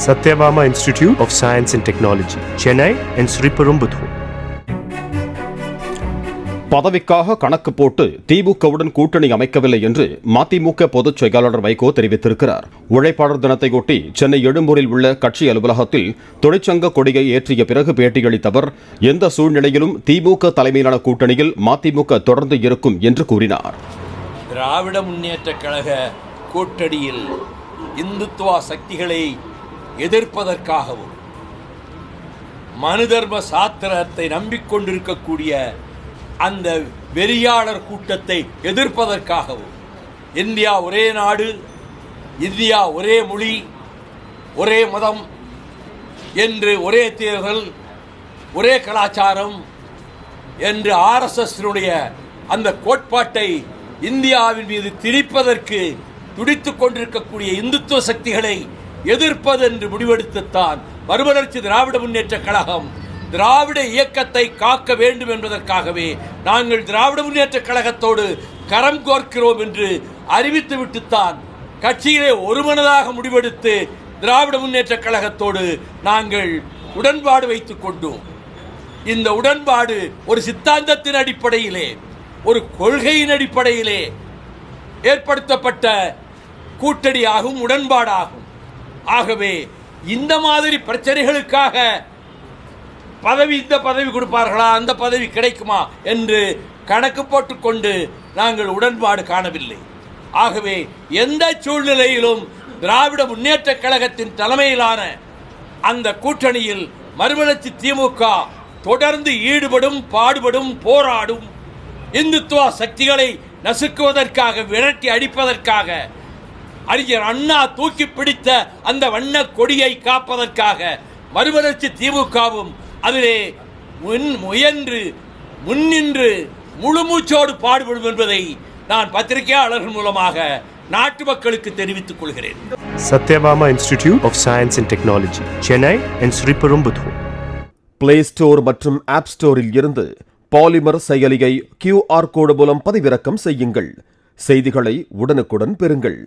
Satyabama Institute of Science and Technology, Chennai and Sriperumbudur. பதவிக்காக கணக்கு போட்டு திமுகவுடன் கூட்டணி அமைக்கவில்லை என்று மதிமுக பொதுச் செயலாளர் வைகோ தெரிவித்திருக்கிறார். உழைப்பாளர் தினத்தையொட்டி சென்னை எழும்பூரில் உள்ள கட்சி அலுவலகத்தில் தொழிற்சங்க கொடியை ஏற்றிய பிறகு பேட்டியளித்த அவர், எந்த சூழ்நிலையிலும் திமுக தலைமையிலான கூட்டணியில் மதிமுக தொடர்ந்து இருக்கும் என்று கூறினார். திராவிட முன்னேற்ற கழக கூட்டணியில் இந்துத்துவ சக்திகளை எதிர்ப்பதற்காகவும் மனு தர்ம சாத்திரத்தை நம்பிக்கொண்டிருக்கக்கூடிய அந்த வெறியாளர் கூட்டத்தை எதிர்ப்பதற்காகவும் இந்தியா ஒரே நாடு, இந்தியா ஒரே மொழி, ஒரே மதம் என்று ஒரே தேர்தல், ஒரே கலாச்சாரம் என்று ஆர்எஸ்எஸ்னுடைய அந்த கோட்பாட்டை இந்தியாவின் மீது திணிப்பதற்கு துடித்துக் கொண்டிருக்கக்கூடிய இந்துத்துவ சக்திகளை எதிர்ப்பது என்று முடிவெடுத்துத்தான் மறுமலர்ச்சி திராவிட முன்னேற்ற கழகம் திராவிட இயக்கத்தை காக்க வேண்டும் என்பதற்காகவே நாங்கள் திராவிட முன்னேற்ற கழகத்தோடு கரம் கோர்க்கிறோம் என்று அறிவித்துவிட்டுத்தான் கட்சியிலே ஒருமனதாக முடிவெடுத்து திராவிட முன்னேற்ற கழகத்தோடு நாங்கள் உடன்பாடு வைத்துக் கொண்டோம். இந்த உடன்பாடு ஒரு சித்தாந்தத்தின் அடிப்படையிலே, ஒரு கொள்கையின் அடிப்படையிலே ஏற்படுத்தப்பட்ட கூட்டணியாகும், உடன்பாடாகும். ஆகவே இந்த மாதிரி பிரச்சனைகளுக்காக இந்த பதவி கொடுப்பார்களா, அந்த பதவி கிடைக்குமா என்று கணக்கு போட்டுக்கொண்டு நாங்கள் உடன்பாடு காணவில்லை. ஆகவே எந்த சூழ்நிலையிலும் திராவிட முன்னேற்ற கழகத்தின் தலைமையிலான அந்த கூட்டணியில் மறுமலர்ச்சி திமுக தொடர்ந்து ஈடுபடும், பாடுபடும், போராடும். இந்துத்துவ சக்திகளை நசுக்குவதற்காக, விரட்டி அடிப்பதற்காக, அறிஞர் அண்ணா தூக்கி பிடித்த அந்த வண்ண கொடியை காப்பதற்காக மறுமலர்ச்சி திமுகவும் அதிலே முயன்று முன்னின்று முழுமூச்சோடு பாடுபடும் என்பதை நான் பத்திரிகையாளர்கள் மூலமாக நாட்டு மக்களுக்கு தெரிவித்துக் கொள்கிறேன். Satyabama Institute of Science and Technology, Chennai and Sriperumbudur. Play store மற்றும் ஆப் ஸ்டோரில் இருந்து பாலிமர் செயலியை QR கோடு மூலம் பதிவிறக்கம் செய்யுங்கள். செய்திகளை உடனுக்குடன் பெறுங்கள்.